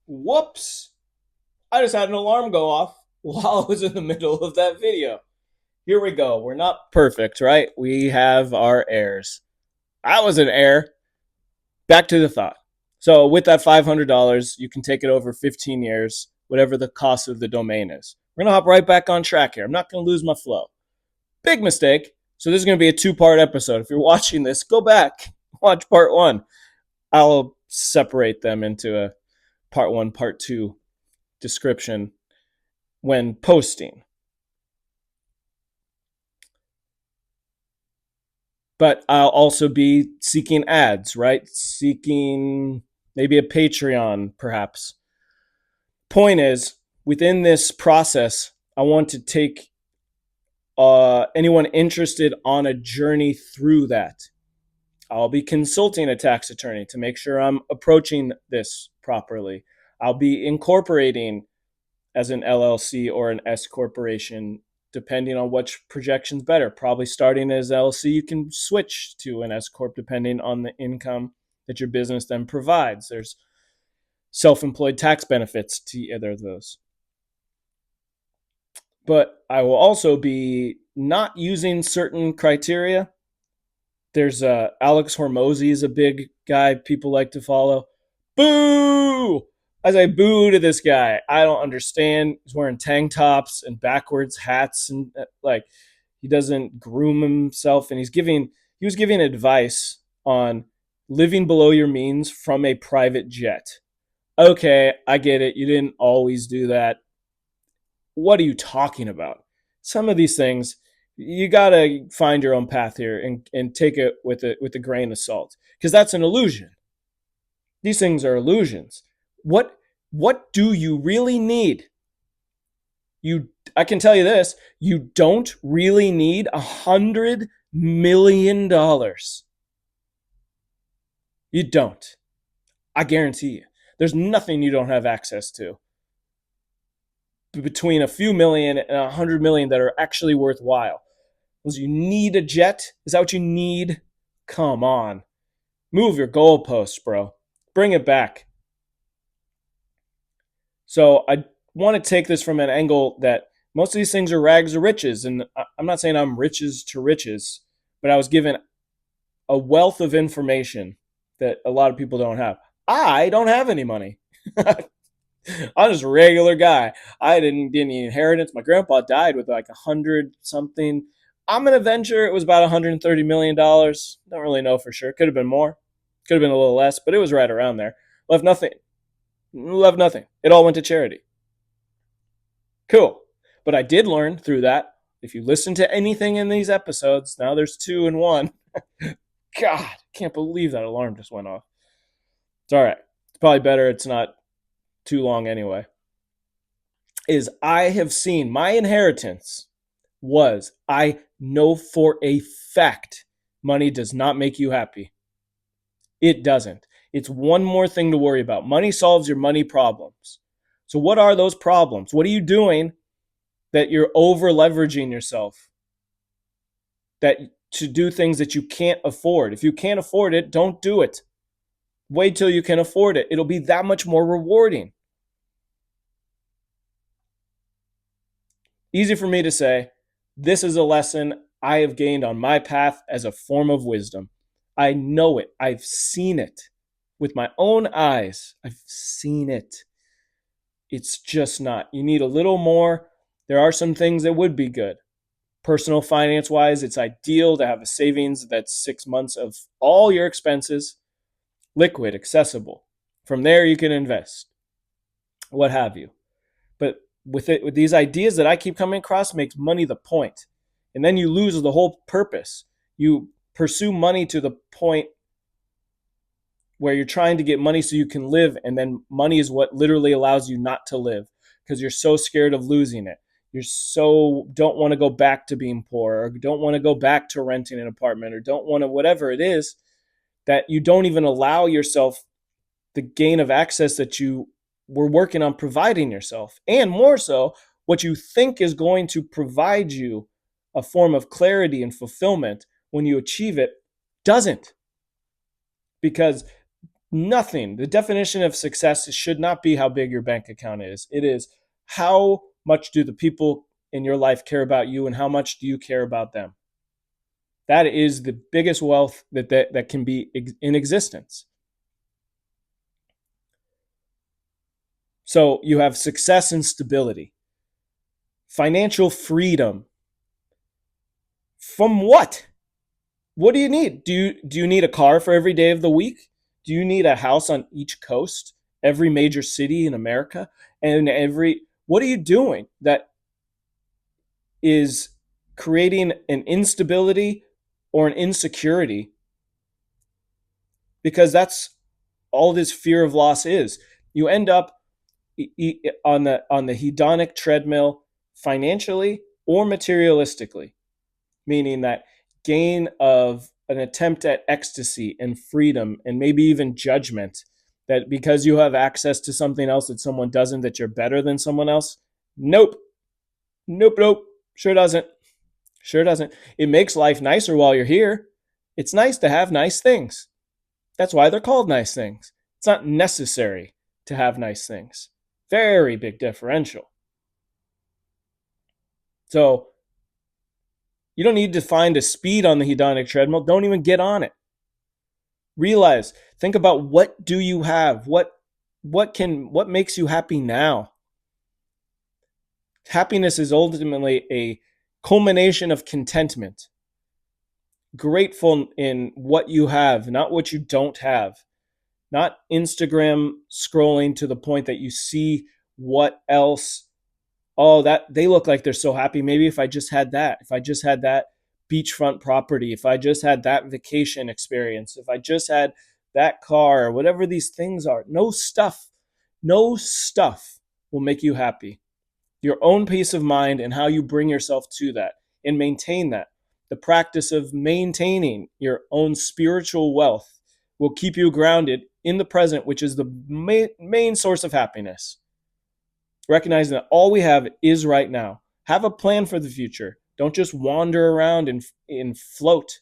Whoops! I just had an alarm go off while I was in the middle of that video. Here we go. We're not perfect, right? We have our errors. I was an error. Back to the thought. So, with that $500, you can take it over 15 years, whatever the cost of the domain is. We're going to hop right back on track here. I'm not going to lose my flow. Big mistake. So, this is going to be a two-part episode. If you're watching this, go back, watch part one. I'll separate them into a part one, part two description when posting. But I'll also be seeking ads, right? Seeking maybe a Patreon, perhaps. Point is, within this process, I want to take anyone interested on a journey through that. I'll be consulting a tax attorney to make sure I'm approaching this properly. I'll be incorporating as an LLC or an S corporation, depending on which projection's better. Probably starting as LLC, you can switch to an S corp depending on the income that your business then provides. There's self-employed tax benefits to either of those. But I will also be not using certain criteria. There's Alex Hormozy is a big guy people like to follow. Boo! I say boo to this guy. I don't understand. He's wearing tank tops and backwards hats and like he doesn't groom himself. And he was giving advice on living below your means from a private jet. Okay, I get it. You didn't always do that. What are you talking about? Some of these things, you got to find your own path here and take it with a grain of salt because that's an illusion. These things are illusions. What do you really need? I can tell you this, you don't really need $100 million. You don't. I guarantee you. There's nothing you don't have access to. Between a few million and 100 million that are actually worthwhile. Was you need a jet? Is that what you need? Come on. Move your goalposts, bro. Bring it back. So I want to take this from an angle that most of these things are rags to riches. And I'm not saying I'm riches to riches, but I was given a wealth of information that a lot of people don't have. I don't have any money. I'm just a regular guy. I didn't get any inheritance. My grandpa died with like 100 something. I'm gonna venture it was about $130 million. Don't really know for sure. Could have been more. Could have been a little less, but it was right around there. Left nothing. Left nothing. It all went to charity. Cool. But I did learn through that. If you listen to anything in these episodes, now there's two in one. God, can't believe that alarm just went off. It's all right. It's probably better it's not too long anyway. Is I have seen my inheritance was I know for a fact money does not make you happy. It doesn't. It's one more thing to worry about. Money solves your money problems. So what are those problems? What are you doing that you're over leveraging yourself? That to do things that you can't afford. If you can't afford it, don't do it. Wait till you can afford it. It'll be that much more rewarding. Easy for me to say, this is a lesson I have gained on my path as a form of wisdom. I know it. I've seen it with my own eyes. I've seen it. It's just not. You need a little more. There are some things that would be good. Personal finance wise, it's ideal to have a savings that's 6 months of all your expenses, liquid, accessible. From there, you can invest, what have you. But with these ideas that I keep coming across, makes money the point. And then you lose the whole purpose. You pursue money to the point where you're trying to get money so you can live, and then money is what literally allows you not to live because you're so scared of losing it. You're so don't want to go back to being poor, or don't want to go back to renting an apartment, or don't want to whatever it is, that you don't even allow yourself the gain of access that you were working on providing yourself. And more so, what you think is going to provide you a form of clarity and fulfillment when you achieve it doesn't. Because Nothing. The definition of success should not be how big your bank account is. It is how much do the people in your life care about you and how much do you care about them. That is the biggest wealth that can be in existence. So you have success and stability, financial freedom. From what? What do you need? Do you need a car for every day of the week? Do you need a house on each coast, every major city in America, and every what are you doing that is creating an instability or an insecurity? Because that's all this fear of loss is. You end up on the hedonic treadmill financially or materialistically, meaning that gain of an attempt at ecstasy and freedom and maybe even judgment, that because you have access to something else that someone doesn't, that you're better than someone else. Nope. Nope, nope. Sure doesn't. Sure doesn't. It makes life nicer while you're here. It's nice to have nice things. That's why they're called nice things. It's not necessary to have nice things. Very big differential. So you don't need to find a speed on the hedonic treadmill. Don't even get on it. Realize, think about what do you have? What makes you happy now? Happiness is ultimately a culmination of contentment. Grateful in what you have, not what you don't have. Not Instagram scrolling to the point that you see what else. Oh, that they look like they're so happy. Maybe if I just had that, if I just had that beachfront property, if I just had that vacation experience, if I just had that car, whatever these things are. No stuff will make you happy. Your own peace of mind and how you bring yourself to that and maintain that. The practice of maintaining your own spiritual wealth will keep you grounded in the present, which is the main source of happiness. Recognizing that all we have is right now. Have a plan for the future. Don't just wander around and float,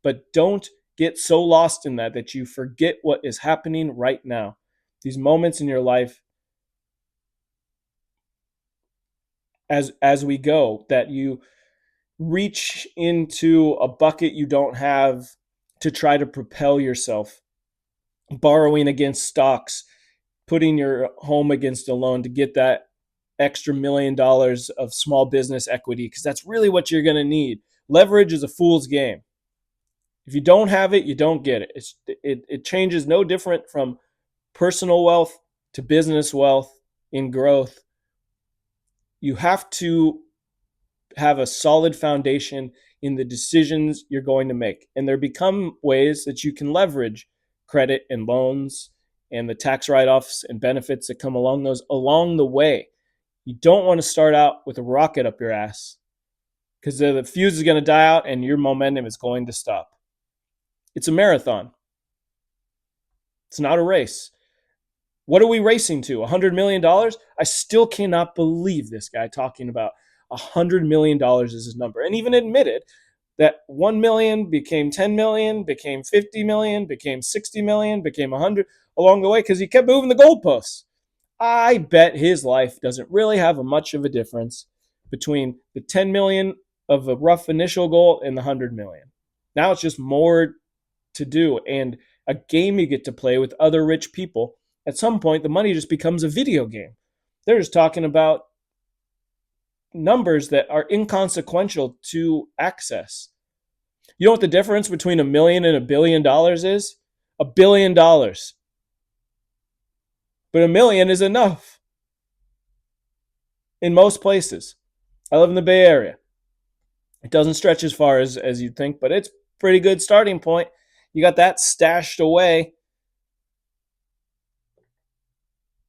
but don't get so lost in that you forget what is happening right now. These moments in your life as we go, that you reach into a bucket you don't have to try to propel yourself, borrowing against stocks, putting your home against a loan to get that extra $1 million of small business equity, because that's really what you're going to need. Leverage is a fool's game. If you don't have it, you don't get it. It changes no different from personal wealth to business wealth in growth. You have to have a solid foundation in the decisions you're going to make. And there become ways that you can leverage credit and loans and the tax write-offs and benefits that come along the way. You don't want to start out with a rocket up your ass, because the fuse is going to die out and your momentum is going to stop. It's a marathon. It's not a race. What are we racing to? $100 million? I still cannot believe this guy talking about $100 million is his number, and even admitted that 1 million became 10 million, became 50 million, became 60 million, became 100 along the way, because he kept moving the goalposts. I bet his life doesn't really have much of a difference between the 10 million of a rough initial goal and the 100 million. Now it's just more to do and a game you get to play with other rich people. At some point, the money just becomes a video game. They're just talking about numbers that are inconsequential to access. You know what the difference between $1 million and $1 billion is? $1 billion. But $1 million is enough in most places. I live in the Bay Area. It doesn't stretch as far as you'd think, but it's a pretty good starting point. You got that stashed away.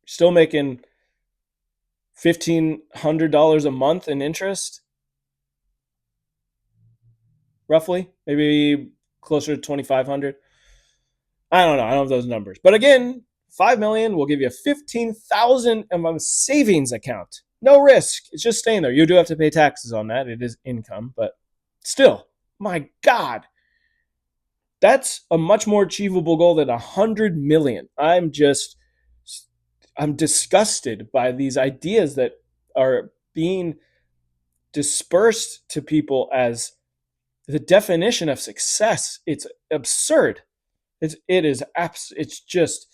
Still making $1,500 a month in interest, roughly, maybe closer to 2,500. I don't know. I don't have those numbers, but again, 5 million will give you 15,000 of a savings account. No risk. It's just staying there. You do have to pay taxes on that. It is income, but still, my God, That's a much more achievable goal than 100 million. I'm disgusted by these ideas that are being dispersed to people as the definition of success. It's absurd. It's just,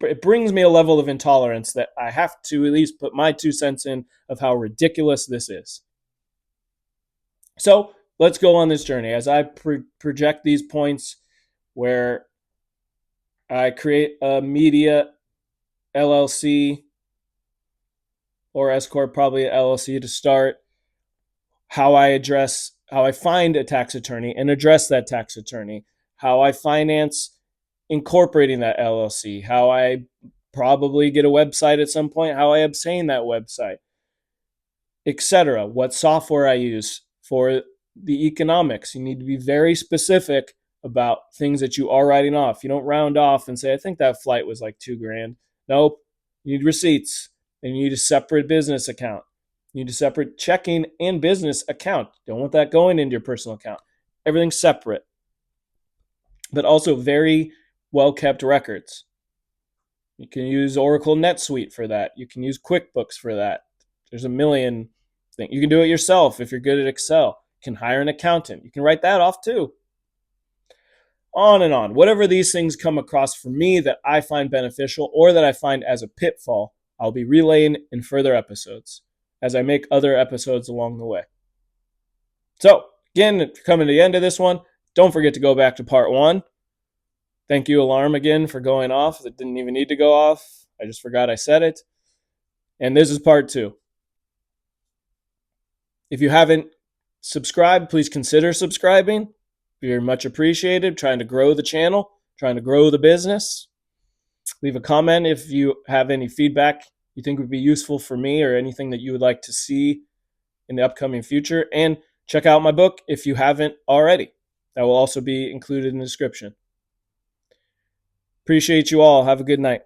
it brings me a level of intolerance that I have to at least put my 2 cents in of how ridiculous this is. So let's go on this journey as I project these points where I create a media LLC or S corp, probably an LLC to start. How I find a tax attorney and address that tax attorney. How I finance incorporating that LLC. How I probably get a website at some point. How I obtain that website, etc. What software I use for the economics. You need to be very specific about things that you are writing off. You don't round off and say, I think that flight was like $2,000. Nope. You need receipts, and you need a separate business account. You need a separate checking and business account. Don't want that going into your personal account. Everything's separate, but also very well kept records. You can use Oracle NetSuite for that. You can use QuickBooks for that. There's a million things. You can do it yourself if you're good at Excel. You can hire an accountant. You can write that off too. On and on. Whatever these things come across for me that I find beneficial or that I find as a pitfall, I'll be relaying in further episodes as I make other episodes along the way. So, again, coming to the end of this one, don't forget to go back to part 1. Thank you, alarm, again, for going off. That didn't even need to go off. I just forgot I said it. And this is part 2. If you haven't subscribed, please consider subscribing. Very much appreciated. Trying to grow the channel, trying to grow the business. Leave a comment if you have any feedback you think would be useful for me or anything that you would like to see in the upcoming future. And check out my book if you haven't already. That will also be included in the description. Appreciate you all. Have a good night.